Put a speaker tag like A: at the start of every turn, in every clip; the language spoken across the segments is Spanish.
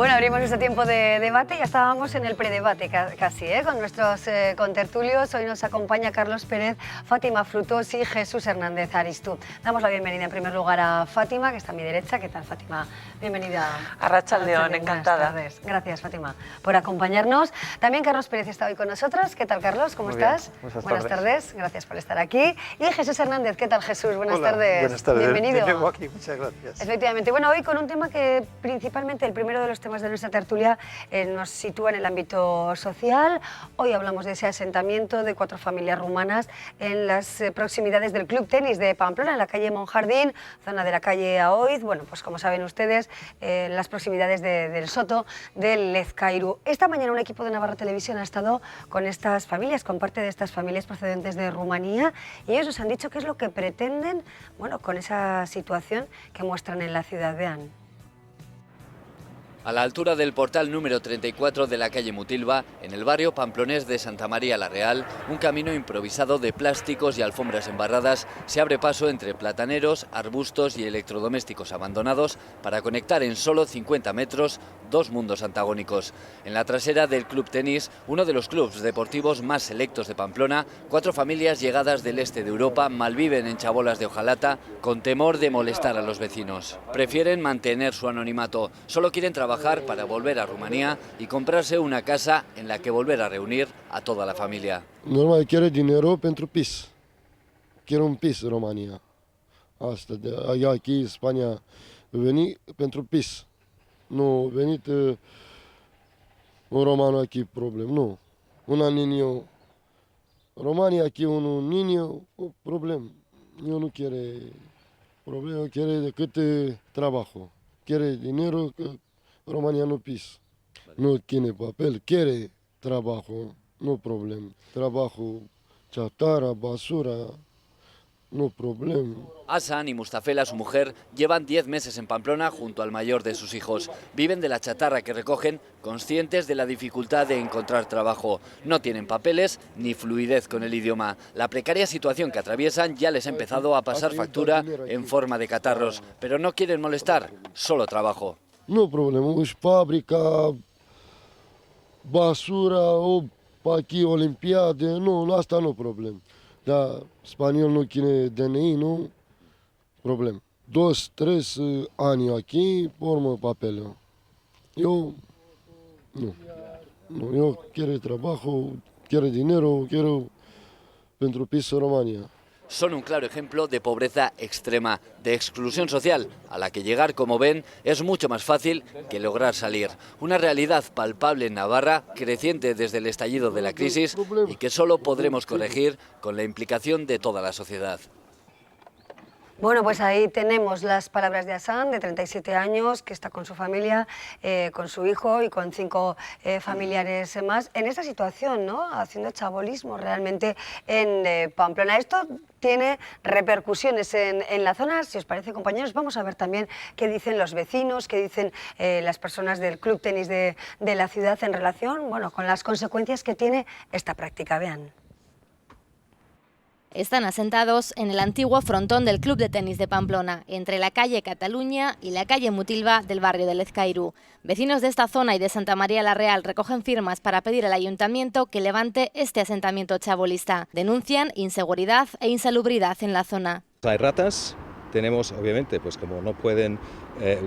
A: Bueno, abrimos este tiempo de debate, ya estábamos en el predebate casi, con nuestros contertulios. Hoy nos acompaña Carlos Pérez, Fátima Frutos y Jesús Hernández Aristu. Damos la bienvenida en primer lugar a Fátima, que está a mi derecha. ¿Qué tal, Fátima? Bienvenida.
B: Arratsaldeon, encantada.
A: Buenas tardes. Gracias, Fátima, por acompañarnos. También Carlos Pérez está hoy con nosotros. ¿Qué tal, Carlos? ¿Cómo estás?
C: Buenas tardes.
A: Gracias por estar aquí. Y Jesús Hernández. ¿Qué tal, Jesús? Buenas
C: Hola,
A: tardes.
C: Buenas tardes.
A: Bienvenido.
C: De nuevo aquí, muchas gracias.
A: Efectivamente. Bueno, hoy con un tema que principalmente, el primero de los temas de nuestra tertulia, nos sitúa en el ámbito social. Hoy hablamos de ese asentamiento de 4 familias rumanas en las proximidades del Club Tenis de Pamplona, en la calle Monjardín, zona de la calle Aoiz. Bueno, pues como saben ustedes, en las proximidades del Soto del Lezcairu. Esta mañana un equipo de Navarra Televisión ha estado con estas familias, con parte de estas familias procedentes de Rumanía, y ellos nos han dicho qué es lo que pretenden, bueno, con esa situación que muestran en la ciudad. Vean.
D: A la altura del portal número 34 de la calle Mutilva, en el barrio pamplonés de Santa María la Real, un camino improvisado de plásticos y alfombras embarradas se abre paso entre plataneros, arbustos y electrodomésticos abandonados para conectar en solo 50 metros dos mundos antagónicos. En la trasera del Club Tenis, uno de los clubes deportivos más selectos de Pamplona, 4 familias llegadas del este de Europa malviven en chabolas de hojalata con temor de molestar a los vecinos. Prefieren mantener su anonimato, solo quieren trabajar para volver a Rumanía y comprarse una casa en la que volver a reunir a toda la familia.
E: Normal, quiere dinero pentru pis. Quiere un pis România. Asta, allá aquí, España, veni pentru pis. Nu venit un romano aquí problem, nu. Una niño, România aquí un niño, problem. Eu nu quiere problema, quiere decât trabajo. Quiere dinero, România nu pis. Nu tiene papel, quiere trabajo, no problem. Trabajo, chatarra, basura, no problem.
D: Hasan y Mustafela, su mujer, llevan 10 meses en Pamplona junto al mayor de sus hijos. Viven de la chatarra que recogen, conscientes de la dificultad de encontrar trabajo. No tienen papeles ni fluidez con el idioma. La precaria situación que atraviesan ya les ha empezado a pasar factura en forma de catarros, pero no quieren molestar, solo trabajo.
E: No problem, uși fabrica, basura, o aquí olimpiade, nu, asta nu problem. Dar spaniol nu ține DNI, nu, problem. 2-3 ani aquí, formă papelul. Eu, nu, eu quiero trabajo, quiero dinero, quiero pentru piso România.
D: Son un claro ejemplo de pobreza extrema, de exclusión social, a la que llegar, como ven, es mucho más fácil que lograr salir. Una realidad palpable en Navarra, creciente desde el estallido de la crisis y que solo podremos corregir con la implicación de toda la sociedad.
A: Bueno, pues ahí tenemos las palabras de Hasan, de 37 años, que está con su familia, con su hijo y con 5 familiares más, en esta situación, ¿no? Haciendo chabolismo realmente en Pamplona. Esto tiene repercusiones en la zona. Si os parece, compañeros, vamos a ver también qué dicen los vecinos, qué dicen las personas del Club Tenis de la ciudad en relación, bueno, con las consecuencias que tiene esta práctica. Vean.
F: Están asentados en el antiguo frontón del Club de Tenis de Pamplona, entre la calle Cataluña y la calle Mutilva del barrio de Lezcairu. Vecinos de esta zona y de Santa María la Real recogen firmas para pedir al ayuntamiento que levante este asentamiento chabolista. Denuncian inseguridad e insalubridad en la zona.
G: Hay ratas, tenemos obviamente, pues como no pueden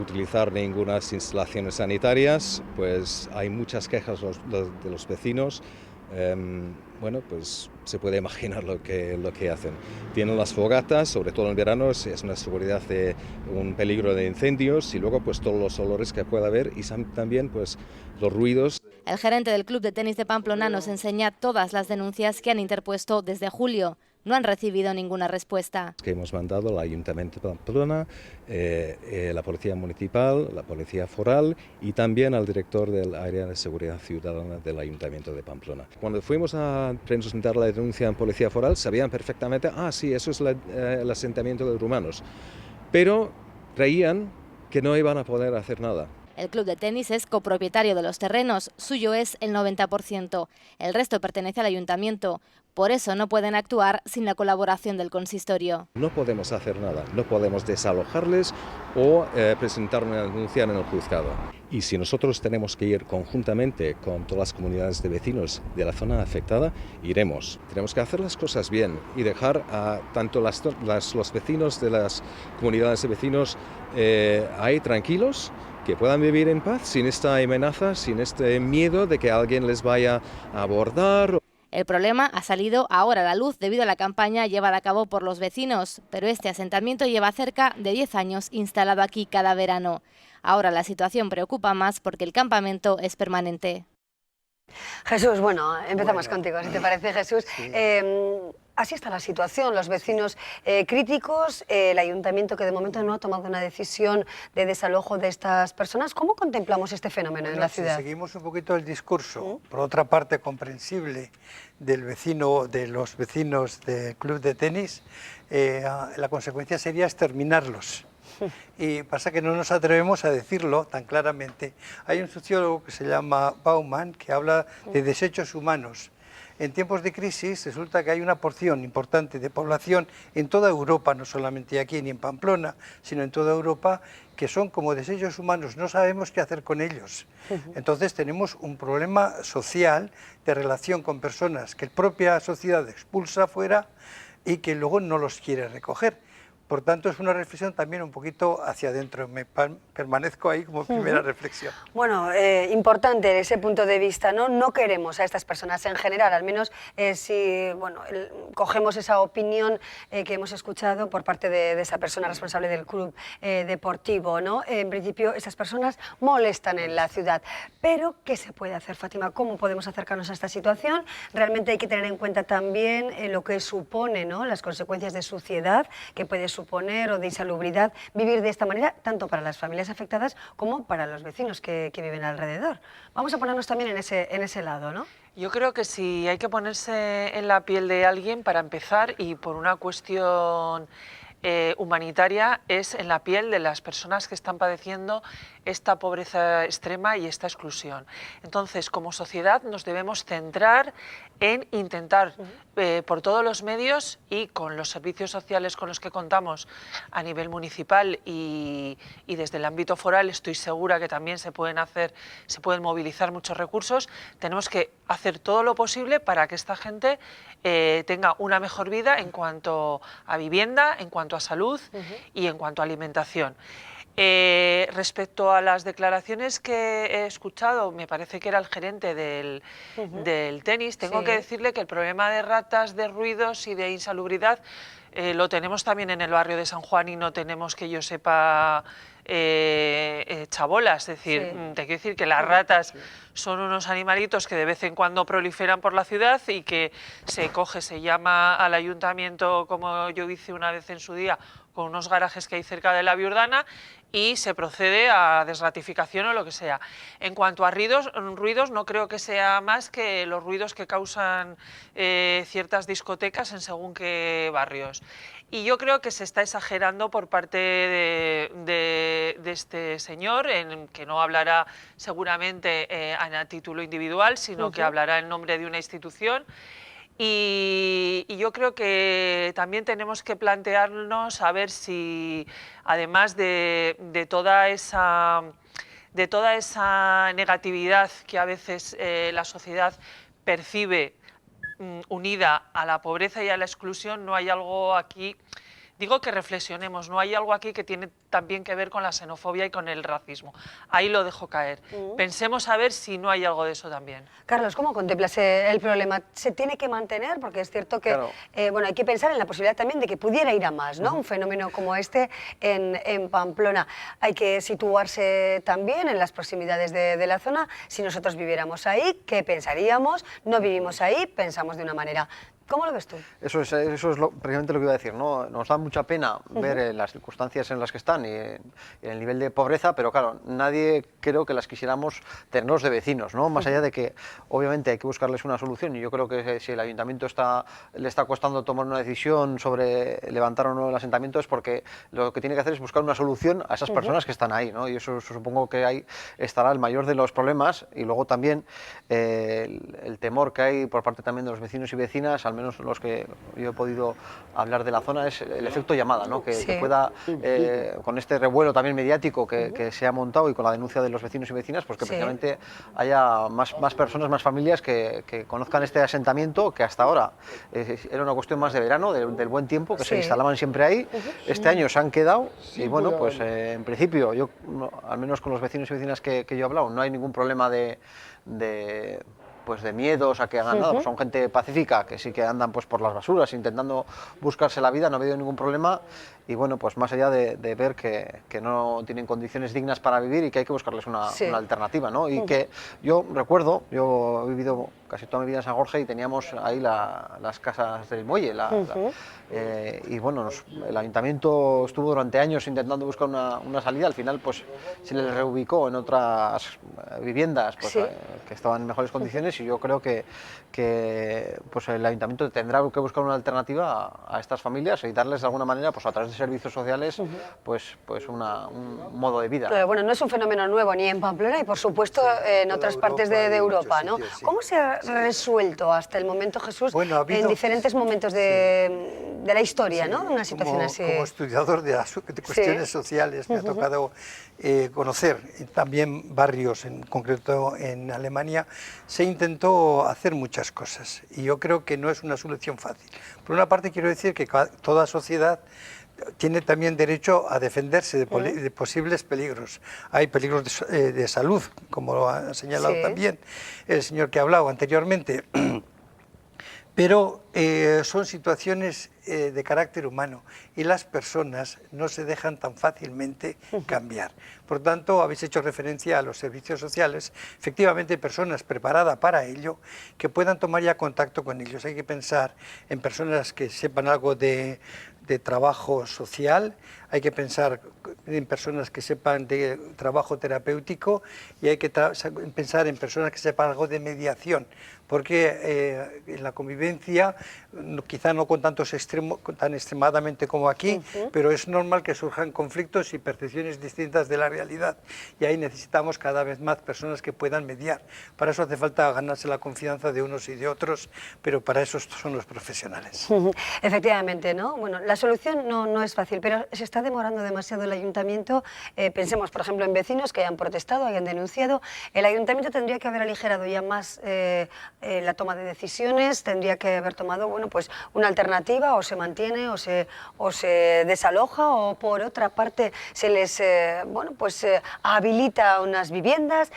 G: utilizar ninguna instalaciones sanitarias, pues hay muchas quejas de los vecinos. Bueno, pues se puede imaginar lo que hacen. Tienen las fogatas, sobre todo en verano, es una seguridad de un peligro de incendios y luego pues todos los olores que pueda haber y también pues los ruidos.
F: El gerente del Club de Tenis de Pamplona nos enseña todas las denuncias que han interpuesto desde julio. No han recibido ninguna respuesta.
G: Que hemos mandado al Ayuntamiento de Pamplona, la Policía Municipal, la Policía Foral y también al director del Área de Seguridad Ciudadana del Ayuntamiento de Pamplona. Cuando fuimos a presentar la denuncia en Policía Foral sabían perfectamente, sí, eso es el asentamiento de rumanos, pero creían que no iban a poder hacer nada.
F: El Club de Tenis es copropietario de los terrenos, suyo es el 90%. El resto pertenece al ayuntamiento. Por eso no pueden actuar sin la colaboración del consistorio.
G: No podemos hacer nada, no podemos desalojarles o presentar una denuncia en el juzgado. Y si nosotros tenemos que ir conjuntamente con todas las comunidades de vecinos de la zona afectada, iremos. Tenemos que hacer las cosas bien y dejar a tanto los vecinos de las comunidades de vecinos ahí tranquilos, que puedan vivir en paz sin esta amenaza, sin este miedo de que alguien les vaya a abordar.
F: El problema ha salido ahora a la luz debido a la campaña llevada a cabo por los vecinos, pero este asentamiento lleva cerca de 10 años instalado aquí cada verano. Ahora la situación preocupa más porque el campamento es permanente.
A: Jesús, bueno, empezamos contigo, si te parece, Jesús.
C: Sí.
A: Así está la situación, los vecinos críticos, el ayuntamiento que de momento no ha tomado una decisión de desalojo de estas personas. ¿Cómo contemplamos este fenómeno en la ciudad?
C: Si seguimos un poquito el discurso, por otra parte comprensible, de los vecinos del club de tenis, la consecuencia sería exterminarlos. Y pasa que no nos atrevemos a decirlo tan claramente. Hay un sociólogo que se llama Bauman que habla de desechos humanos. En tiempos de crisis resulta que hay una porción importante de población en toda Europa, no solamente aquí ni en Pamplona, sino en toda Europa, que son como desechos humanos, no sabemos qué hacer con ellos. Entonces tenemos un problema social de relación con personas que la propia sociedad expulsa fuera y que luego no los quiere recoger. Por tanto, es una reflexión también un poquito hacia adentro. Permanezco ahí como primera reflexión.
A: Bueno, importante ese punto de vista, ¿no? No queremos a estas personas en general, al menos si cogemos esa opinión que hemos escuchado por parte de esa persona responsable del club deportivo, ¿no? En principio, esas personas molestan en la ciudad. Pero, ¿qué se puede hacer, Fátima? ¿Cómo podemos acercarnos a esta situación? Realmente hay que tener en cuenta también lo que supone, ¿no? Las consecuencias de suciedad que puede suponer o de insalubridad vivir de esta manera, tanto para las familias afectadas como para los vecinos que viven alrededor. Vamos a ponernos también en ese lado, ¿no?
B: Yo creo que sí, hay que ponerse en la piel de alguien para empezar, y por una cuestión humanitaria, es en la piel de las personas que están padeciendo esta pobreza extrema y esta exclusión. Entonces, como sociedad nos debemos centrar en intentar por todos los medios y con los servicios sociales con los que contamos a nivel municipal y desde el ámbito foral, estoy segura que también se pueden movilizar muchos recursos. Tenemos que hacer todo lo posible para que esta gente tenga una mejor vida en cuanto a vivienda, en cuanto a salud y en cuanto a alimentación. Respecto a las declaraciones que he escuchado, me parece que era el gerente del tenis, tengo que decirle que el problema de ratas, de ruidos y de insalubridad lo tenemos también en el barrio de San Juan, y no tenemos, que yo sepa, chabolas. Es decir, te quiero decir que las ratas son unos animalitos que de vez en cuando proliferan por la ciudad y que se llama al ayuntamiento, como yo hice una vez en su día, con unos garajes que hay cerca de la Viurdana, y se procede a desratificación o lo que sea. En cuanto a ruidos, no creo que sea más que los ruidos que causan ciertas discotecas en según qué barrios. Y yo creo que se está exagerando por parte de este señor, que no hablará seguramente a título individual, sino que hablará en nombre de una institución. Y yo creo que también tenemos que plantearnos a ver si, además de toda esa negatividad que a veces la sociedad percibe unida a la pobreza y a la exclusión, no hay algo aquí. Digo que reflexionemos, no hay algo aquí que tiene también que ver con la xenofobia y con el racismo. Ahí lo dejo caer. Pensemos a ver si no hay algo de eso también.
A: Carlos, ¿cómo contemplas el problema? ¿Se tiene que mantener? Porque es cierto que bueno, hay que pensar en la posibilidad también de que pudiera ir a más, ¿no? Un fenómeno como este en Pamplona. Hay que situarse también en las proximidades de la zona. Si nosotros viviéramos ahí, ¿qué pensaríamos? No vivimos ahí, pensamos de una manera. ¿Cómo lo ves tú?
H: Eso es precisamente lo que iba a decir, ¿no? Nos da mucha pena ver las circunstancias en las que están y el nivel de pobreza, pero claro, nadie creo que las quisiéramos tenerlos de vecinos, ¿no? Más allá de que obviamente hay que buscarles una solución, y yo creo que si el ayuntamiento le está costando tomar una decisión sobre levantar o no el asentamiento, es porque lo que tiene que hacer es buscar una solución a esas personas que están ahí, ¿no? Y eso supongo que ahí estará el mayor de los problemas, y luego también el temor que hay por parte también de los vecinos y vecinas al al menos los que yo he podido hablar de la zona, es el efecto llamada, ¿no?
A: Sí.
H: Que pueda, con este revuelo también mediático que se ha montado y con la denuncia de los vecinos y vecinas, pues que
A: Sí.
H: precisamente haya más personas, más familias que conozcan este asentamiento, que hasta ahora era una cuestión más de verano, del buen tiempo, que se
A: Sí.
H: instalaban siempre ahí. Este año se han quedado y bueno, pues en principio, yo, al menos con los vecinos y vecinas que yo he hablado, no hay ningún problema de miedos a que hagan nada, pues son gente pacífica que sí que andan pues por las basuras intentando buscarse la vida, no ha habido ningún problema y bueno, pues más allá de ver que no tienen condiciones dignas para vivir y que hay que buscarles una alternativa, ¿no? Y que yo recuerdo, yo he vivido casi toda mi vida en San Jorge y teníamos ahí las casas del muelle, y bueno, el ayuntamiento estuvo durante años intentando buscar una salida, al final pues se les reubicó en otras viviendas pues, que estaban en mejores condiciones y yo creo que pues el ayuntamiento tendrá que buscar una alternativa a estas familias y darles de alguna manera, pues a través de servicios sociales, pues un modo de vida.
A: Bueno, no es un fenómeno nuevo ni en Pamplona y por supuesto en otras partes de Europa, ¿no?
C: sitios, sí.
A: ¿Cómo se ha resuelto hasta el momento, Jesús,
C: Bueno, ha habido-
A: en diferentes momentos de la historia, ¿no? Una situación
C: como,
A: así.
C: como estudiador de cuestiones sociales, me ha tocado conocer también barrios, en concreto en Alemania, se intentó hacer muchas cosas y yo creo que no es una solución fácil. Por una parte quiero decir que toda sociedad tiene también derecho a defenderse de posibles peligros. Hay peligros de salud, como lo ha señalado también el señor que ha hablado anteriormente. Pero son situaciones de carácter humano y las personas no se dejan tan fácilmente cambiar. Por tanto, habéis hecho referencia a los servicios sociales, efectivamente personas preparadas para ello, que puedan tomar ya contacto con ellos. Hay que pensar en personas que sepan algo de trabajo social, hay que pensar en personas que sepan de trabajo terapéutico y hay que pensar en personas que sepan algo de mediación, porque en la convivencia, quizá no con tan extremadamente como aquí, pero es normal que surjan conflictos y percepciones distintas de la realidad y ahí necesitamos cada vez más personas que puedan mediar. Para eso hace falta ganarse la confianza de unos y de otros, pero para eso son los profesionales.
A: Efectivamente, ¿no? Bueno, la solución no es fácil, pero se está demorando demasiado el ayuntamiento. Pensemos, por ejemplo, en vecinos que hayan protestado, hayan denunciado. El ayuntamiento tendría que haber aligerado ya más la toma de decisiones, tendría que haber tomado, bueno, pues una alternativa, o se mantiene o se desaloja, o por otra parte se les, bueno, pues habilita unas viviendas.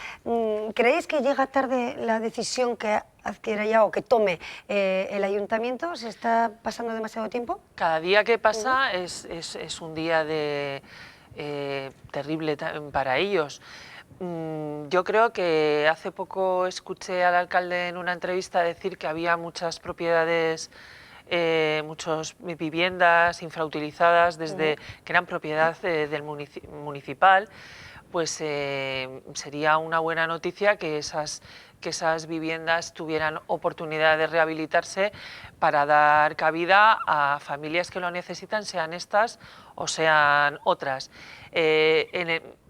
A: ¿Creéis que llega tarde la decisión que adquiera ya o que tome el ayuntamiento? ¿Se está pasando demasiado tiempo?
B: Cada día que pasa es un día terrible para ellos. Yo creo que hace poco escuché al alcalde en una entrevista decir que había muchas propiedades, muchas viviendas infrautilizadas desde que eran propiedad del municipal. Pues sería una buena noticia que esas viviendas tuvieran oportunidad de rehabilitarse para dar cabida a familias que lo necesitan, sean estas o sean otras.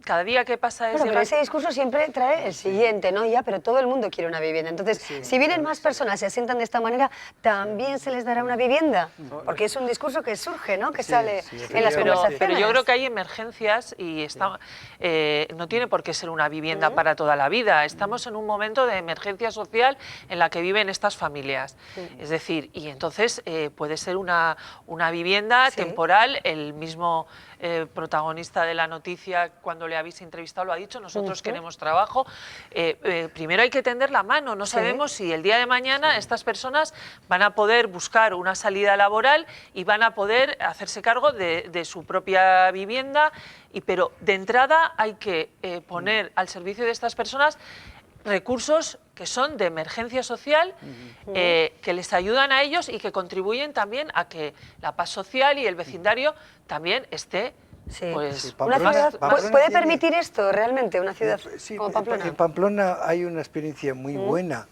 B: Cada día que pasa
A: Bueno, pero ese discurso siempre trae el siguiente, ¿no? Ya, pero todo el mundo quiere una vivienda. Entonces, si vienen más personas y se asientan de esta manera, ¿también se les dará una vivienda? Porque es un discurso que surge, ¿no? Que sale en las conversaciones.
B: Pero yo creo que hay emergencias y no tiene por qué ser una vivienda para toda la vida. Estamos en un momento de emergencia social en la que viven estas familias. Es decir, y entonces puede ser una vivienda temporal. El mismo protagonista de la noticia, cuando le habéis entrevistado, lo ha dicho: nosotros queremos trabajo. Primero hay que tender la mano. No sabemos si el día de mañana estas personas van a poder buscar una salida laboral y van a poder hacerse cargo de su propia vivienda, pero de entrada hay que poner al servicio de estas personas recursos que son de emergencia social, que les ayudan a ellos y que contribuyen también a que la paz social y el vecindario también esté. Pues,
A: una ciudad puede permitir esto realmente, una ciudad como Pamplona.
C: En Pamplona hay una experiencia muy buena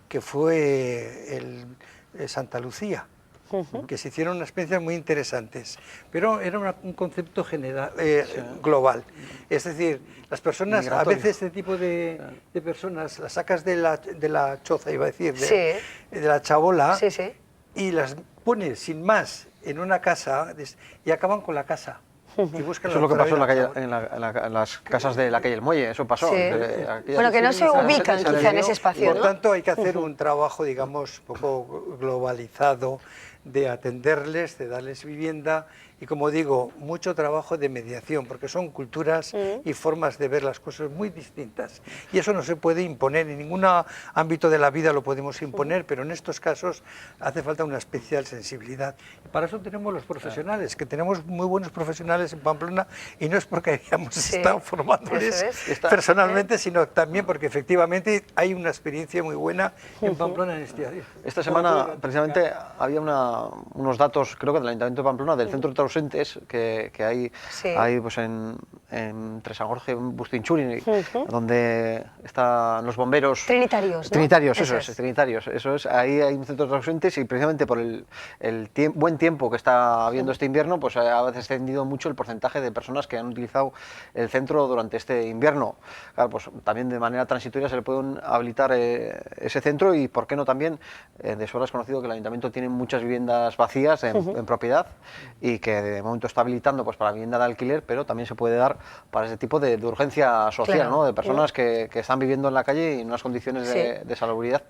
C: que fue Santa Lucía, que se hicieron unas experiencias muy interesantes, pero era un concepto general, global. Es decir, las personas, migratorio. A veces este tipo de personas las sacas de la choza, iba a decir, de la chabola, y las pone sin más en una casa y acaban con la casa. Y buscan
H: Eso es lo que pasó en, la calle,
C: otra.
H: en las casas de la calle El Muelle, eso pasó.
A: Sí. Bueno, que no se ubican quizá en ese espacio,
C: Por
A: ¿no?
C: tanto, hay que hacer un trabajo, digamos, un poco globalizado de atenderles, de darles vivienda y, como digo, mucho trabajo de mediación, porque son culturas y formas de ver las cosas muy distintas. Y eso no se puede imponer, en ningún ámbito de la vida lo podemos imponer, pero en estos casos hace falta una especial sensibilidad. Y para eso tenemos los profesionales, que tenemos muy buenos profesionales en Pamplona, y no es porque hayamos estado formándoles personalmente, sino también porque efectivamente hay una experiencia muy buena en Pamplona en este área.
H: Esta semana, precisamente, había unos datos, creo que del Ayuntamiento de Pamplona, del Centro de Ausentes que hay pues entre San Jorge y Bustinchuri, donde están los bomberos
A: Trinitarios, ¿no?
H: Trinitarios, Trinitarios, eso es. Ahí hay un centro de ausentes y precisamente por el buen tiempo que está habiendo este invierno, pues ha descendido mucho el porcentaje de personas que han utilizado el centro durante este invierno. Claro, pues también de manera transitoria se le puede habilitar ese centro, y por qué no también, de sobra es conocido que el Ayuntamiento tiene muchas viviendas vacías en propiedad, y que de momento está habilitando pues para vivienda de alquiler, pero también se puede dar para ese tipo de urgencia social,
A: claro,
H: ¿no? De personas que están viviendo en la calle y en unas condiciones de salubridad.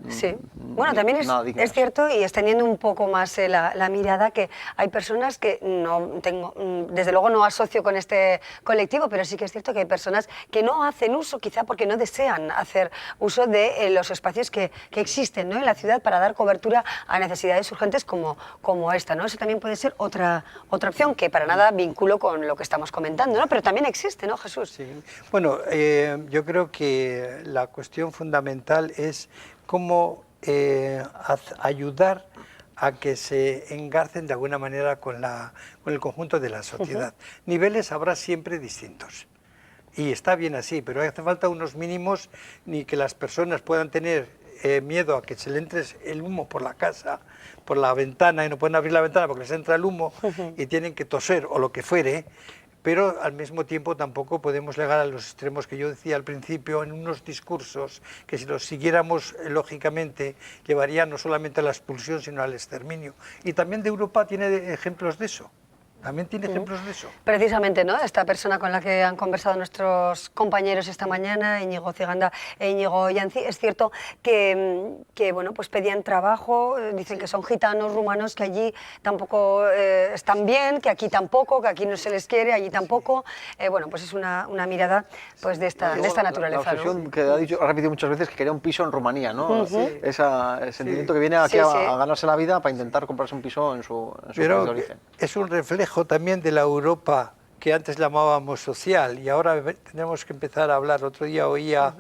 A: Bueno, también es cierto, y extendiendo un poco más la mirada, que hay personas que no tengo, desde luego no asocio con este colectivo, pero sí que es cierto que hay personas que no hacen uso, quizá porque no desean hacer uso de los espacios que existen, ¿no?, en la ciudad para dar cobertura a necesidades urgentes como esta, ¿no? Eso también puede ser otra opción, que para nada vinculo con lo que estamos comentando, ¿no? Pero también existe, ¿no, Jesús?
C: Sí. Bueno, yo creo que la cuestión fundamental es cómo ayudar a que se engarcen de alguna manera con el conjunto de la sociedad. Niveles habrá siempre distintos. Y está bien así, pero hace falta unos mínimos, ni que las personas puedan tener miedo a que se le entre el humo por la casa, por la ventana, y no pueden abrir la ventana porque les entra el humo y tienen que toser o lo que fuere, pero al mismo tiempo tampoco podemos llegar a los extremos que yo decía al principio, en unos discursos que, si los siguiéramos lógicamente, llevarían no solamente a la expulsión sino al exterminio. Y también de Europa tiene ejemplos de eso. También tiene ejemplos de eso.
A: Precisamente, ¿no?, esta persona con la que han conversado nuestros compañeros esta mañana, Íñigo Ciganda e Íñigo Yanzi, es cierto que bueno, pues pedían trabajo, dicen que son gitanos, rumanos, que allí tampoco están bien, que aquí tampoco, que aquí no se les quiere, allí tampoco. Bueno, pues es una mirada pues de esta naturaleza.
H: La obsesión,
A: ¿no?,
H: que ha repetido muchas veces, que quería un piso en Rumanía, ¿no? Ese sentimiento que viene aquí a ganarse la vida para intentar comprarse un piso en su país de origen.
C: Es un reflejo también de la Europa que antes llamábamos social, y ahora tenemos que empezar a hablar. Otro día oía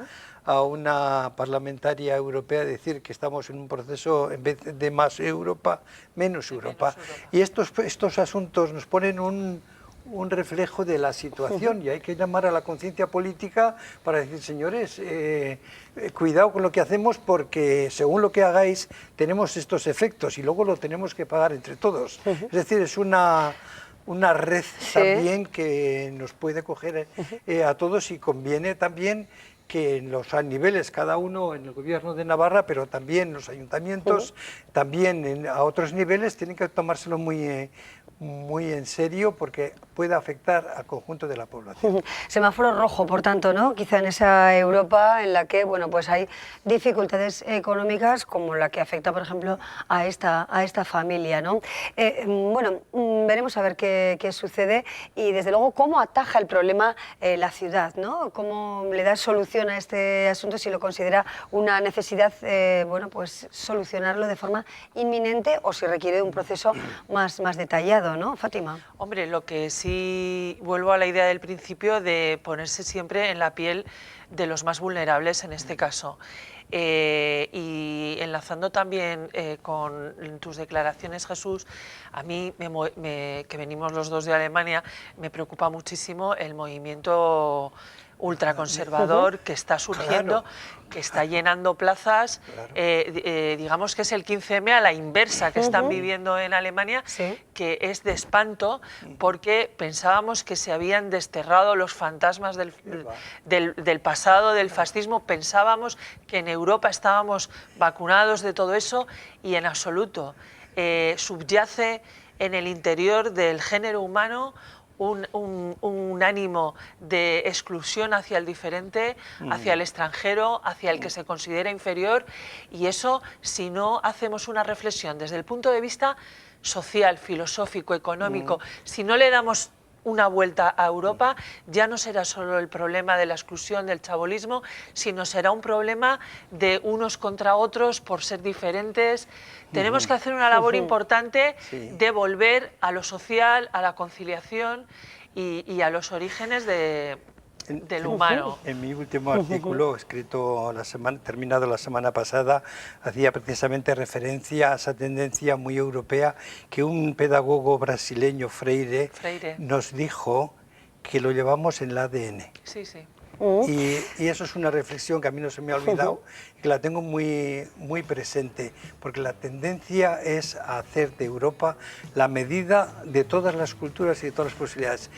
C: a una parlamentaria europea decir que estamos en un proceso, en vez de más Europa, menos Europa. Y estos asuntos nos ponen un reflejo de la situación, y hay que llamar a la conciencia política para decir, señores, cuidado con lo que hacemos, porque según lo que hagáis tenemos estos efectos y luego lo tenemos que pagar entre todos. Es decir, es una red también que nos puede coger a todos, y conviene también que en los niveles, cada uno en el gobierno de Navarra, pero también los ayuntamientos, también a otros niveles, tienen que tomárselo muy en serio, porque puede afectar al conjunto de la población.
A: Semáforo rojo, por tanto, ¿no?, quizá en esa Europa en la que, bueno, pues hay dificultades económicas, como la que afecta, por ejemplo, a esta familia, ¿no? Bueno, veremos a ver qué sucede, y desde luego cómo ataja el problema la ciudad, ¿no? Cómo le da solución a este asunto, si lo considera una necesidad, bueno, pues solucionarlo de forma inminente, o si requiere un proceso más detallado, ¿no, Fátima?
B: Hombre, lo que sí, vuelvo a la idea del principio de ponerse siempre en la piel de los más vulnerables en este caso. Y enlazando también con tus declaraciones, Jesús, a mí, que venimos los dos de Alemania, me preocupa muchísimo el movimiento ultraconservador que está surgiendo, que está llenando plazas, digamos que es el 15M a la inversa que están viviendo en Alemania, que es de espanto, porque pensábamos que se habían desterrado los fantasmas del pasado, del fascismo, pensábamos que en Europa estábamos vacunados de todo eso, y en absoluto. subyace en el interior del género humano un ánimo de exclusión hacia el diferente, hacia el extranjero, hacia el que se considera inferior, y eso, si no hacemos una reflexión desde el punto de vista social, filosófico, económico, si no le damos una vuelta a Europa, ya no será solo el problema de la exclusión del chabolismo, sino será un problema de unos contra otros por ser diferentes. Tenemos que hacer una labor importante de volver a lo social, a la conciliación y a los orígenes del humano.
C: En mi último artículo, escrito terminado la semana pasada, hacía precisamente referencia a esa tendencia muy europea que un pedagogo brasileño, Freire, nos dijo que lo llevamos en el ADN.
B: Sí, sí.
C: Y eso es una reflexión que a mí no se me ha olvidado y que la tengo muy presente, porque la tendencia es a hacer de Europa la medida de todas las culturas y de todas las posibilidades.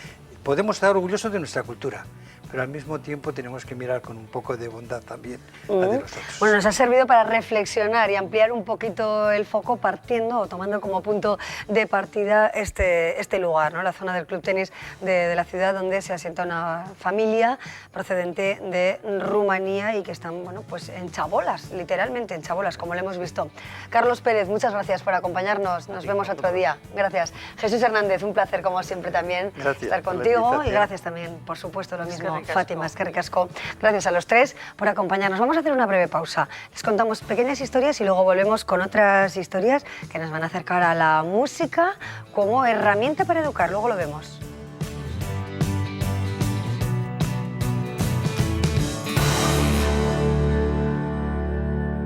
C: Podemos estar orgullosos de nuestra cultura, pero al mismo tiempo tenemos que mirar con un poco de bondad también la de los otros.
A: Bueno, nos ha servido para reflexionar y ampliar un poquito el foco partiendo o tomando como punto de partida este lugar, ¿no? La zona del Club Tenis de la ciudad, donde se asienta una familia procedente de Rumanía y que están, bueno, pues en chabolas, literalmente en chabolas, como lo hemos visto. Carlos Pérez, muchas gracias por acompañarnos, nos vemos otro día. Gracias. Jesús Hernández, un placer como siempre también estar contigo y gracias también, por supuesto, lo mismo. Fátima, eskerrik asko. Gracias a los tres por acompañarnos. Vamos a hacer una breve pausa. Les contamos pequeñas historias y luego volvemos con otras historias que nos van a acercar a la música como herramienta para educar. Luego lo vemos.